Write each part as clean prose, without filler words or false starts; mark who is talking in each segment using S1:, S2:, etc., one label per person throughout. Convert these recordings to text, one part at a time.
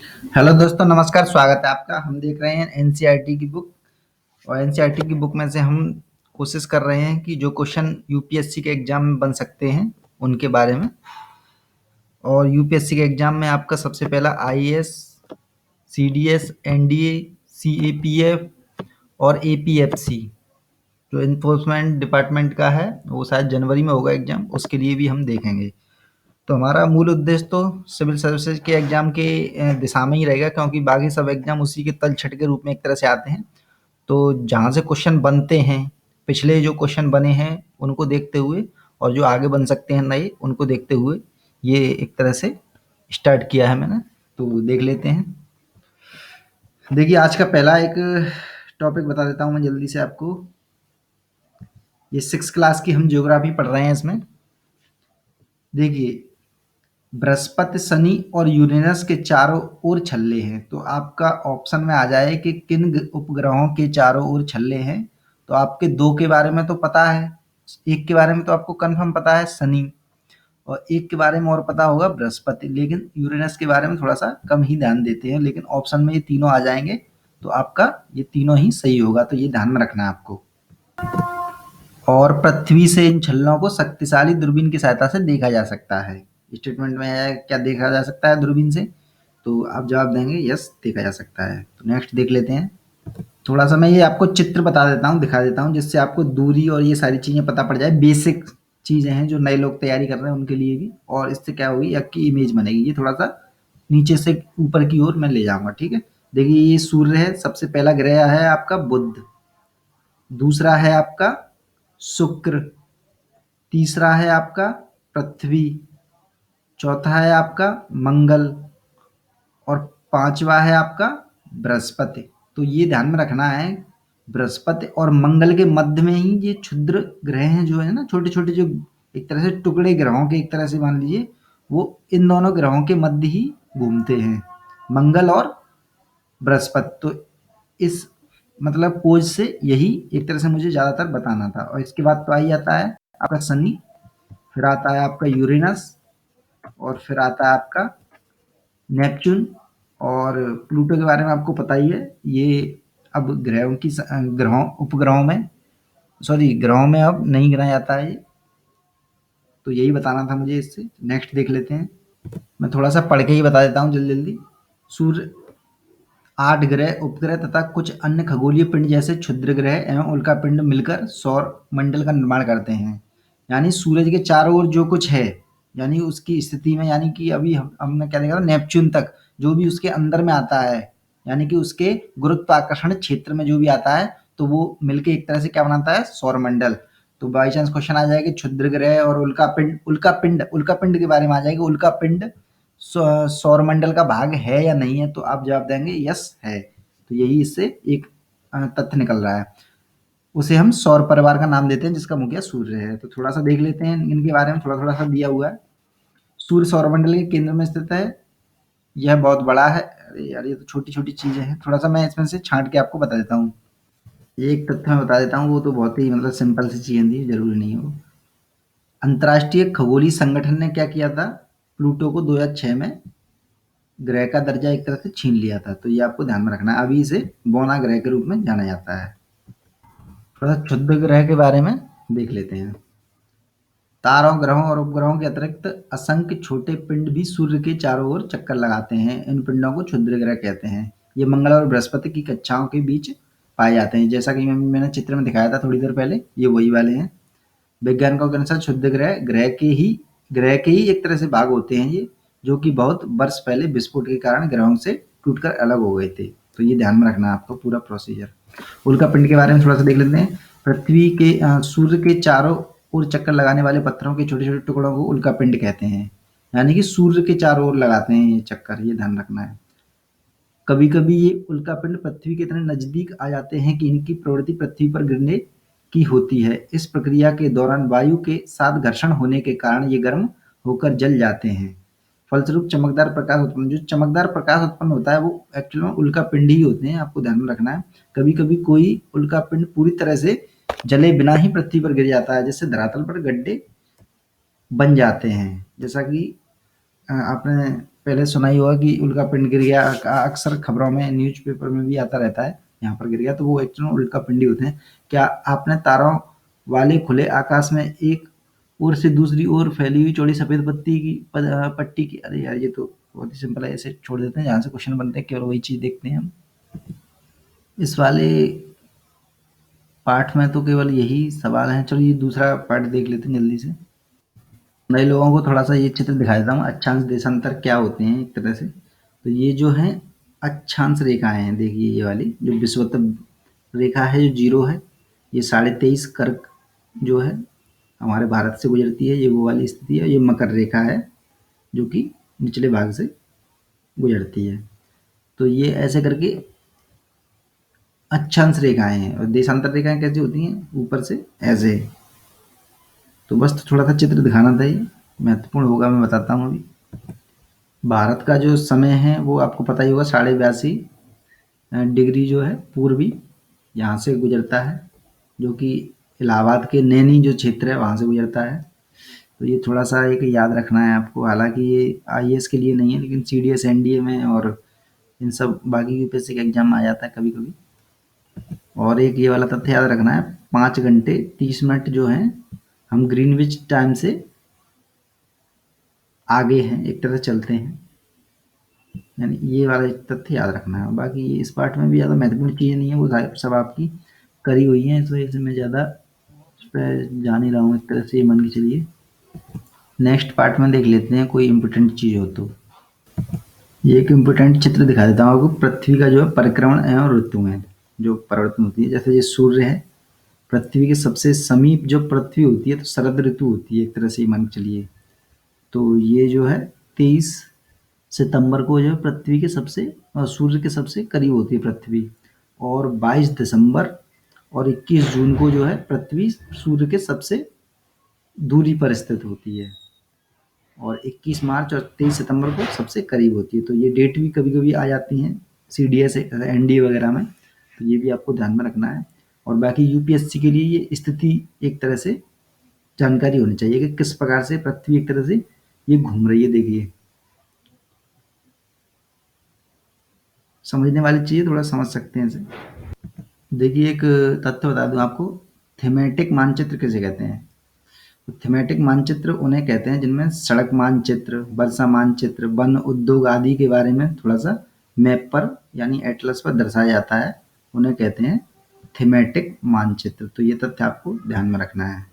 S1: Hello दोस्तों, नमस्कार। स्वागत है आपका। हम देख रहे हैं एनसीईआरटी की बुक, और एनसीईआरटी की बुक में से हम कोशिश कर रहे हैं कि जो क्वेश्चन यूपीएससी के एग्जाम में बन सकते हैं उनके बारे में। और यूपीएससी के एग्जाम में आपका सबसे पहला आईएएस, सीडीएस, एनडीए, सीएपीएफ और एपीएफसी जो इन्फोर्समेंट डिपार्टमेंट का है, वो शायद जनवरी में होगा एग्जाम, उसके लिए भी हम देखेंगे। तो हमारा मूल उद्देश्य तो सिविल सर्विसेज के एग्जाम के दिशा में ही रहेगा, क्योंकि बाकी सब एग्जाम उसी के तलछट के रूप में एक तरह से आते हैं। तो जहाँ से क्वेश्चन बनते हैं, पिछले जो क्वेश्चन बने हैं उनको देखते हुए, और जो आगे बन सकते हैं नए, उनको देखते हुए ये एक तरह से स्टार्ट किया है मैंने। तो देख लेते हैं। देखिए, आज का पहला एक टॉपिक बता देता हूँ मैं जल्दी से आपको। ये 6 क्लास की हम ज्योग्राफी पढ़ रहे हैं। इसमें देखिए, बृहस्पति, शनि और यूरेनस के चारों ओर छल्ले हैं। तो आपका ऑप्शन में आ जाए कि किन उपग्रहों के चारों ओर छल्ले हैं। तो आपके दो के बारे में तो पता है, एक के बारे में तो आपको कंफर्म पता है, शनि, और एक के बारे में और पता होगा, बृहस्पति। लेकिन यूरेनस के बारे में थोड़ा सा कम ही ध्यान देते हैं, लेकिन ऑप्शन में ये तीनों आ जाएंगे तो आपका ये तीनों ही सही होगा। तो ये ध्यान में रखना है आपको। और पृथ्वी से इन छल्लों को शक्तिशाली दूरबीन की सहायता से देखा जा सकता है। स्टेटमेंट में है क्या देखा जा सकता है दूरबीन से? तो आप जवाब देंगे यस, देखा जा सकता है। तो नेक्स्ट देख लेते हैं। थोड़ा सा मैं ये आपको चित्र बता देता हूँ, दिखा देता हूँ, जिससे आपको दूरी और ये सारी चीज़ें पता पड़ जाए। बेसिक चीज़ें हैं जो नए लोग तैयारी कर रहे हैं उनके लिए भी। और इससे क्या होगी, आपकी इमेज बनेगी। ये थोड़ा सा नीचे से ऊपर की ओर मैं ले जाऊंगा, ठीक है। देखिए, ये सूर्य है। सबसे पहला ग्रह है आपका बुध, दूसरा है आपका शुक्र, तीसरा है आपका पृथ्वी, चौथा है आपका मंगल, और पांचवा है आपका बृहस्पति। तो ये ध्यान में रखना है, बृहस्पति और मंगल के मध्य में ही ये क्षुद्र ग्रह हैं, जो है ना, छोटे छोटे, जो एक तरह से टुकड़े ग्रहों के, एक तरह से मान लीजिए, वो इन दोनों ग्रहों के मध्य ही घूमते हैं, मंगल और बृहस्पति। तो इस मतलब पोज से यही एक तरह से मुझे ज्यादातर बताना था। और इसके बाद तो आ ही जाता है आपका शनि, फिर आता है आपका यूरेनस, और फिर आता है आपका नेपच्यून। और प्लूटो के बारे में आपको पता ही है। ये अब ग्रहों की ग्रहों उपग्रहों में, सॉरी, ग्रहों में अब नहीं गिना जाता है ये। तो यही बताना था मुझे इससे। नेक्स्ट देख लेते हैं। मैं थोड़ा सा पढ़ के ही बता देता हूँ जल्दी जल्दी। सूर्य, 8 ग्रह, उपग्रह तथा कुछ अन्य खगोलीय पिंड जैसे क्षुद्र ग्रह एवं उल्का पिंड मिलकर सौर मंडल का निर्माण करते हैं। यानी सूरज के चारों ओर जो कुछ है, यानी उसकी स्थिति में, यानी कि अभी हमने क्या देखा था, नेपच्यून तक जो भी उसके अंदर में आता है, यानी कि उसके गुरुत्वाकर्षण क्षेत्र में जो भी आता है, तो वो मिलके एक तरह से क्या बनाता है, सौर मंडल। तो बाई चांस क्वेश्चन आ जाएगा क्षुद्र ग्रह और उल्का पिंड, उल्का पिंड के बारे में आ जाएगा, उल्का पिंड सौर मंडल का भाग है या नहीं है? तो आप जवाब देंगे यस है। तो यही इससे एक तथ्य निकल रहा है। उसे हम सौर परिवार का नाम देते हैं, जिसका मुखिया सूर्य है। तो थोड़ा सा देख लेते हैं इनके बारे में, थोड़ा थोड़ा सा दिया हुआ है। सूर्य सौरमंडल के केंद्र में स्थित है। यह बहुत बड़ा है। अरे यार, ये तो छोटी छोटी चीजें हैं, थोड़ा सा मैं इसमें से छांट के आपको बता देता हूँ। एक तथ्य मैं बता देता हूँ, वो तो बहुत ही मतलब सिंपल सी चीजें थी, जरूरी नहीं हो। अंतर्राष्ट्रीय खगोलीय संगठन ने क्या किया था, प्लूटो को 2006 में ग्रह का दर्जा एक तरह से छीन लिया था। तो ये आपको ध्यान में रखना है। अभी इसे बौना ग्रह के रूप में जाना जाता है। थोड़ा क्षुद्र ग्रह के बारे में देख लेते हैं। तारों, ग्रहों और उपग्रहों के अतिरिक्त असंख्य छोटे पिंड भी सूर्य के चारों ओर चक्कर लगाते हैं। इन पिंडों को क्षुद्र ग्रह कहते हैं। ये मंगल और बृहस्पति की कक्षाओं के बीच पाए जाते हैं। जैसा कि मैंने चित्र में दिखाया था थोड़ी देर पहले, ये वही वाले हैं। वैज्ञानिकों के अनुसार क्षुद्र ग्रह ग्रह के ही एक तरह से भाग होते हैं ये, जो कि बहुत वर्ष पहले विस्फोट के कारण ग्रहों से टूटकर अलग हो गए थे। तो ये ध्यान में रखना है आपको पूरा प्रोसीजर। उल्का पिंड के बारे में थोड़ा सा देख लेते हैं। पृथ्वी के सूर्य के चारों ओर चक्कर लगाने वाले पत्थरों के छोटे छोटे टुकड़ों को उल्का पिंड कहते हैं। यानी कि सूर्य के चारों ओर लगाते हैं ये चक्कर, ये ध्यान रखना है। कभी कभी ये उल्का पिंड पृथ्वी के इतने नजदीक आ जाते हैं कि इनकी प्रवृत्ति पृथ्वी पर गिरने की होती है। इस प्रक्रिया के दौरान वायु के साथ घर्षण होने के कारण ये गर्म होकर जल जाते हैं। फलस्वरूप चमकदार प्रकाश उत्पन्न, जो चमकदार प्रकाश उत्पन्न होता है, वो एक्चुअल में उल्का पिंड ही होते हैं। आपको ध्यान में रखना है। कभी कभी कोई उल्का पिंड पूरी तरह से जले बिना ही पृथ्वी पर गिर जाता है, जिससे धरातल पर गड्ढे बन जाते हैं। जैसा कि आपने पहले सुना ही होगा कि उल्का पिंड गिर गया, अक्सर खबरों में न्यूज़पेपर में भी आता रहता है, यहाँ पर गिर गया, तो वो एक्चुअल में उल्का पिंड ही होते हैं। क्या आपने तारों वाले खुले आकाश में एक ओर से दूसरी ओर फैली हुई चौड़ी सफेद पट्टी की, अरे यार ये तो बहुत ही सिंपल है, ऐसे छोड़ देते हैं, जहाँ से क्वेश्चन बनते हैं केवल वही चीज़ देखते हैं हम। इस वाले पाठ में तो केवल यही सवाल है। चलो ये दूसरा पार्ट देख लेते हैं जल्दी से। नए लोगों को थोड़ा सा ये चित्र दिखा देता हूँ, अक्षांश देशांतर क्या होते हैं एक तरह से। तो ये जो है अक्षांश रेखाएं हैं, देखिए ये वाली जो विषुवत रेखा है जो 0 है, ये 23.5 कर्क जो है हमारे भारत से गुजरती है, ये वो वाली स्थिति है। ये मकर रेखा है जो कि निचले भाग से गुजरती है। तो ये ऐसे करके अक्षांश रेखाएं हैं। और देशांतर रेखाएं कैसी होती हैं, ऊपर से ऐसे। तो बस थोड़ा सा चित्र दिखाना था, ये महत्वपूर्ण होगा, मैं बताता हूँ अभी। भारत का जो समय है वो आपको पता ही होगा, 82.5 डिग्री जो है पूर्वी यहाँ से गुजरता है, जो कि इलाहाबाद के नैनी जो क्षेत्र है वहाँ से गुजरता है। तो ये थोड़ा सा एक याद रखना है आपको। हालांकि ये आईएएस के लिए नहीं है, लेकिन सीडीएस एनडीए में और इन सब बाकी यूपीएससी का एग्जाम आ जाता है कभी कभी। और एक ये वाला तथ्य याद रखना है, 5 घंटे 30 मिनट जो है हम ग्रीनविच टाइम से आगे हैं, एक तरह से चलते हैं, यानी ये वाला तथ्य याद रखना है। बाकी इस पार्ट में भी ज़्यादा महत्वपूर्ण चीज़ें नहीं है, वो सब आपकी करी हुई हैं, तो इसमें मैं ज़्यादा उस पर जा नहीं रहा हूँ, एक तरह से ये मान के चलिए। नेक्स्ट पार्ट में देख लेते हैं कोई इम्पोर्टेंट चीज़ हो तो। ये एक इम्पोर्टेंट चित्र दिखा देता हूँ आपको, पृथ्वी का जो है परिक्रमण एवं ऋतु में जो परिवर्तन होती है। जैसे ये सूर्य है, पृथ्वी के सबसे समीप जो पृथ्वी होती है तो शरद ऋतु होती है, एक तरह से ये मान के चलिए। तो ये जो है 23 सितंबर को जो है पृथ्वी के सबसे सूर्य के सबसे करीब होती है पृथ्वी, और 22 दिसंबर और 21 जून को जो है पृथ्वी सूर्य के सबसे दूरी पर स्थित होती है, और 21 मार्च और 23 सितंबर को सबसे करीब होती है। तो ये डेट भी कभी कभी आ जाती हैं सीडीएस एनडीए वगैरह में, तो ये भी आपको ध्यान में रखना है। और बाकी यूपीएससी के लिए ये स्थिति एक तरह से जानकारी होनी चाहिए कि किस प्रकार से पृथ्वी एक तरह से ये घूम रही है। देखिए समझने वाली चीज़, थोड़ा समझ सकते हैं इसे। देखिए एक तथ्य बता दूं आपको, थीमेटिक मानचित्र किसे कहते हैं। तो थीमेटिक मानचित्र उन्हें कहते हैं जिनमें सड़क मानचित्र, वर्षा मानचित्र, वन उद्योग आदि के बारे में थोड़ा सा मैप पर यानी एटलस पर दर्शाया जाता है, उन्हें कहते हैं थीमेटिक मानचित्र। तो ये तथ्य आपको ध्यान में रखना है।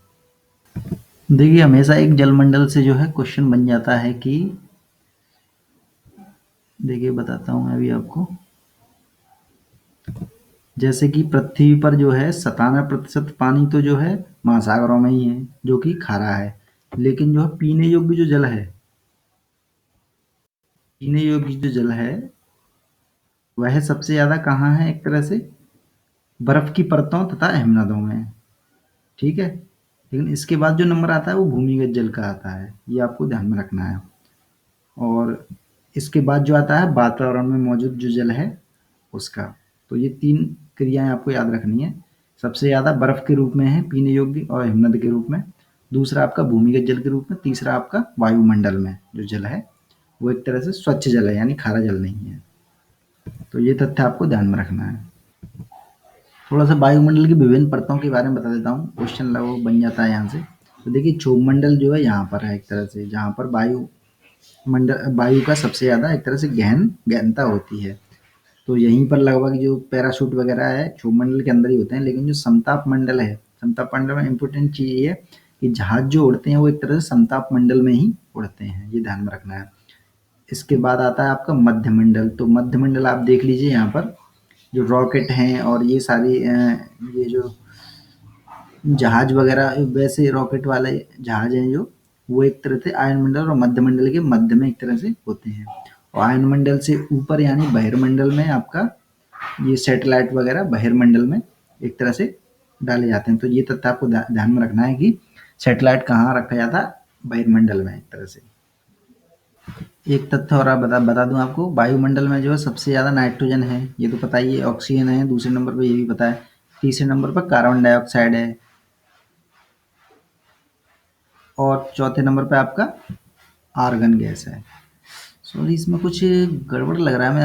S1: देखिए हमेशा एक जलमंडल से जो है क्वेश्चन बन जाता है कि, देखिए बताता हूँ मैं अभी आपको। जैसे कि पृथ्वी पर जो है 97% पानी तो जो है महासागरों में ही है जो कि खारा है, लेकिन जो है पीने योग्य जो जल है, पीने योग्य जो जल है वह सबसे ज्यादा कहाँ है, एक तरह से बर्फ की परतों तथा हिमनदों में, ठीक है। लेकिन इसके बाद जो नंबर आता है वो भूमिगत जल का आता है, ये आपको ध्यान में रखना है। और इसके बाद जो आता है वातावरण में मौजूद जो जल है उसका। तो ये 3 क्रियाएं आपको याद रखनी है। सबसे ज़्यादा बर्फ के रूप में है पीने योग्य और हिमनद के रूप में, दूसरा आपका भूमिगत जल के रूप में, तीसरा आपका वायुमंडल में जो जल है वो एक तरह से स्वच्छ जल है, यानी खारा जल नहीं है। तो ये तथ्य आपको ध्यान में रखना है। थोड़ा सा वायुमंडल की विभिन्न परतों के बारे में बता देता हूँ, क्वेश्चन लगभग बन जाता है यहाँ से। तो देखिए क्षोभमंडल जो है यहाँ पर है, एक तरह से जहाँ पर वायु का सबसे ज़्यादा एक तरह से गहनता होती है। तो यहीं पर लगभग जो पैराशूट वगैरह है क्षोभमंडल के अंदर ही होते हैं। लेकिन जो समताप मंडल है, समताप मंडल में इम्पोर्टेंट चीज़ ये है कि जहाज जो उड़ते हैं वो एक तरह से समताप मंडल में ही उड़ते हैं, ये ध्यान में रखना है। इसके बाद आता है आपका मध्यमंडल। तो मध्यमंडल आप देख लीजिए, यहाँ पर जो रॉकेट हैं और ये सारी ये जो जहाज वगैरह वैसे रॉकेट वाले जहाज हैं जो, वो एक तरह से आयनमंडल और मध्यमंडल के मध्य में एक तरह से होते हैं। और आयनमंडल से ऊपर यानी बहिर्मंडल में आपका ये सैटेलाइट वगैरह बहिर्मंडल में एक तरह से डाले जाते हैं। तो ये तथ्य आपको ध्यान में रखना है कि सैटेलाइट कहाँ रखा जाता है, बहिर्मंडल में एक तरह से। एक तथ्य और आप बता दूं आपको, वायुमंडल में जो है सबसे ज़्यादा नाइट्रोजन है, ये तो पता ही है, ऑक्सीजन है दूसरे नंबर पर, ये भी पता है, तीसरे नंबर पर कार्बन डाइऑक्साइड है, और चौथे नंबर पे आपका आर्गन गैस है। सॉरी इसमें कुछ गड़बड़ लग रहा है मैं